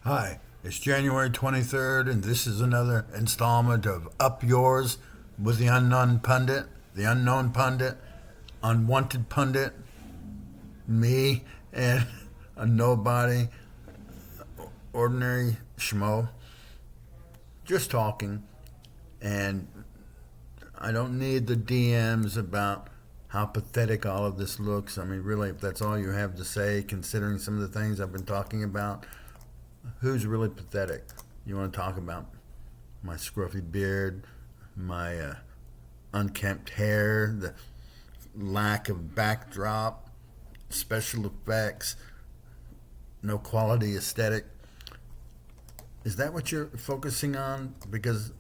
Hi, it's January 23rd, and this is another installment of Up Yours with the Unknown Pundit, the Unknown Pundit, Unwanted Pundit, me, and a nobody, ordinary schmo, just talking. And I don't need the DMs about how pathetic all of this looks. I mean, really, if that's all you have to say, considering some of the things I've been talking about, who's really pathetic? You want to talk about my scruffy beard, my unkempt hair, the lack of backdrop, special effects, no quality aesthetic? Is that what you're focusing on? Because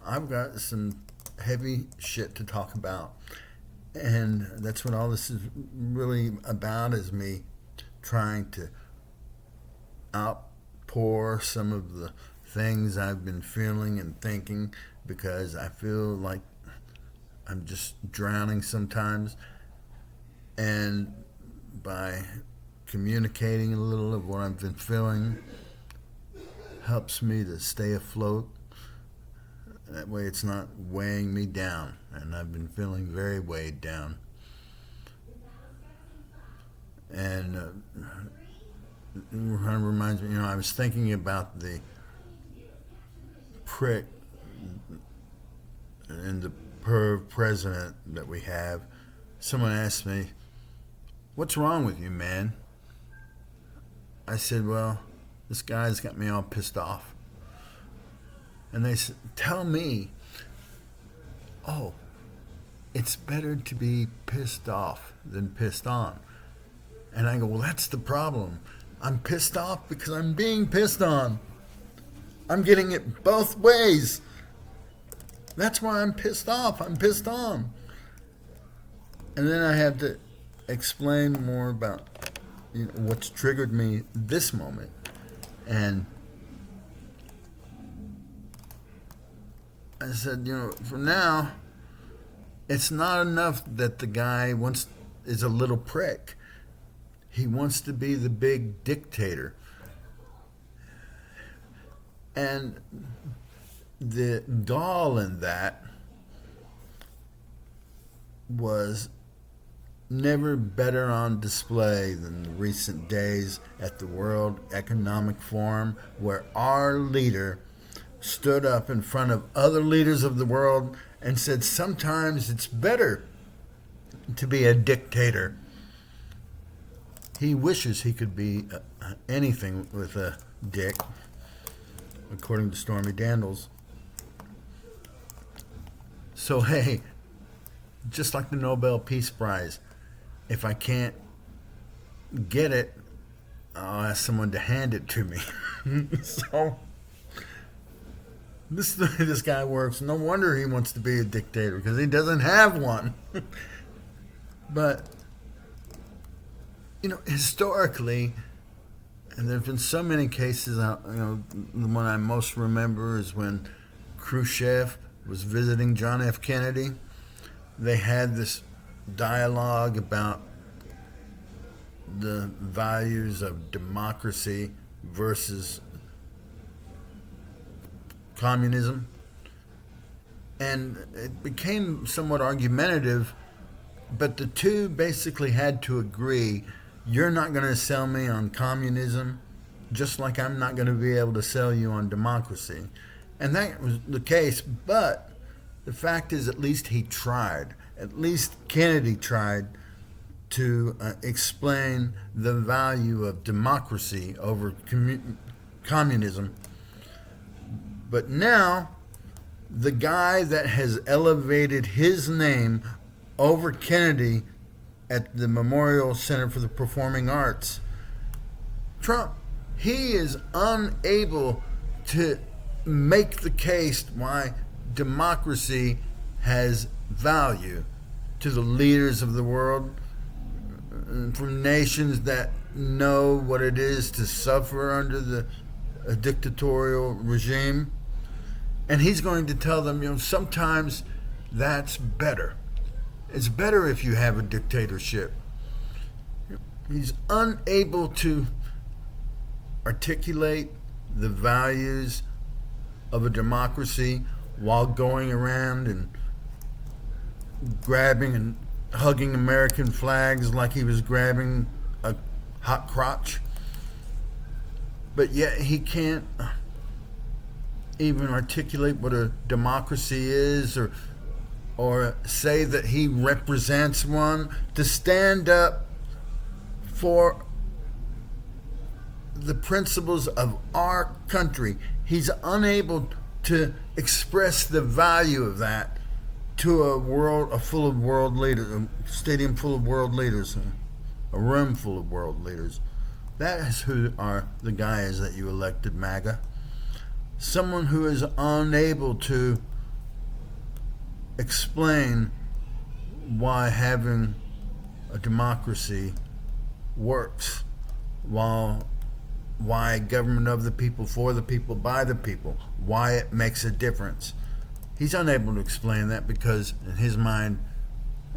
I've got some heavy shit to talk about. And that's what all this is really about, is me trying to outpour some of the things I've been feeling and thinking, because I feel like I'm just drowning sometimes. And by communicating a little of what I've been feeling helps me to stay afloat. That way it's not weighing me down, and I've been feeling very weighed down. And it kind of reminds me, I was thinking about the prick and the perv president that we have. Someone asked me, "What's wrong with you, man?" I said, "Well, this guy's got me all pissed off." And they said, "Tell me, oh, it's better to be pissed off than pissed on." And I go, "Well, that's the problem. I'm pissed off because I'm being pissed on. I'm getting it both ways. That's why I'm pissed off. I'm pissed on." And then I had to explain more about what's triggered me this moment. And I said, for now, it's not enough that the guy is a little prick. He wants to be the big dictator. And the gall in that was never better on display than the recent days at the World Economic Forum, where our leader stood up in front of other leaders of the world and said sometimes it's better to be a dictator. He wishes he could be anything with a dick, according to Stormy Daniels. So hey, just like the Nobel Peace Prize, if I can't get it, I'll ask someone to hand it to me. So this is the way this guy works. No wonder he wants to be a dictator, because he doesn't have one. But historically, and there have been so many cases. The one I most remember is when Khrushchev was visiting John F. Kennedy. They had this dialogue about the values of democracy versus communism, and it became somewhat argumentative, but the two basically had to agree: you're not going to sell me on communism, just like I'm not going to be able to sell you on democracy. And that was the case, but the fact is, at least he tried. At least Kennedy tried to explain the value of democracy over communism. But now, the guy that has elevated his name over Kennedy at the Memorial Center for the Performing Arts, Trump, he is unable to make the case why democracy has value to the leaders of the world, from nations that know what it is to suffer under a dictatorial regime. And he's going to tell them, sometimes that's better. It's better if you have a dictatorship. He's unable to articulate the values of a democracy while going around and grabbing and hugging American flags like he was grabbing a hot crotch. But yet he can't even articulate what a democracy is, or say that he represents one, to stand up for the principles of our country. He's unable to express the value of that to a full of world leaders, a stadium full of world leaders, a room full of world leaders. That is who are the guys that you elected, MAGA. Someone who is unable to explain why having a democracy works, why government of the people, for the people, by the people, why it makes a difference. He's unable to explain that because, in his mind,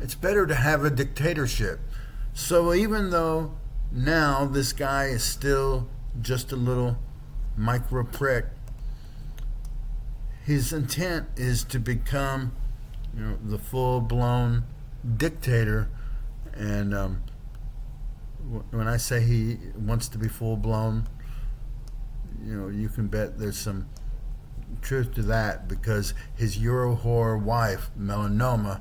it's better to have a dictatorship. So even though now this guy is still just a little micro prick, his intent is to become, the full-blown dictator. And when I say he wants to be full-blown, you can bet there's some truth to that, because his Euro whore wife, Melanoma,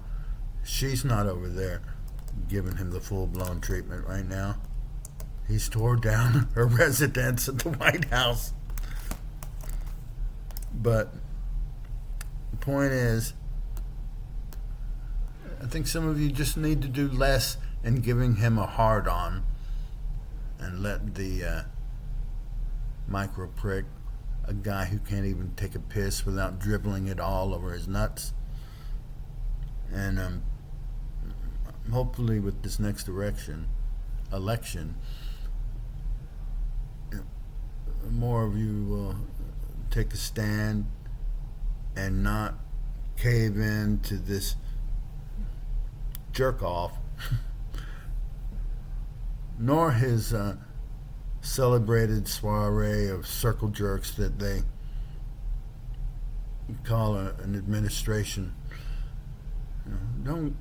she's not over there giving him the full-blown treatment right now. He's tore down her residence at the White House. But the point is, I think some of you just need to do less in giving him a hard-on and let the micro prick, a guy who can't even take a piss without dribbling it all over his nuts. And hopefully with this next election, more of you will take a stand and not cave in to this jerk off, nor his celebrated soiree of circle jerks that they call an administration. Don't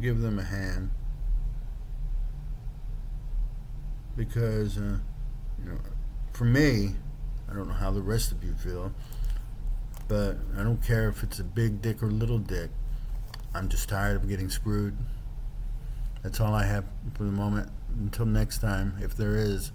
give them a hand, because for me, I don't know how the rest of you feel, but I don't care if it's a big dick or little dick. I'm just tired of getting screwed. That's all I have for the moment. Until next time, if there is.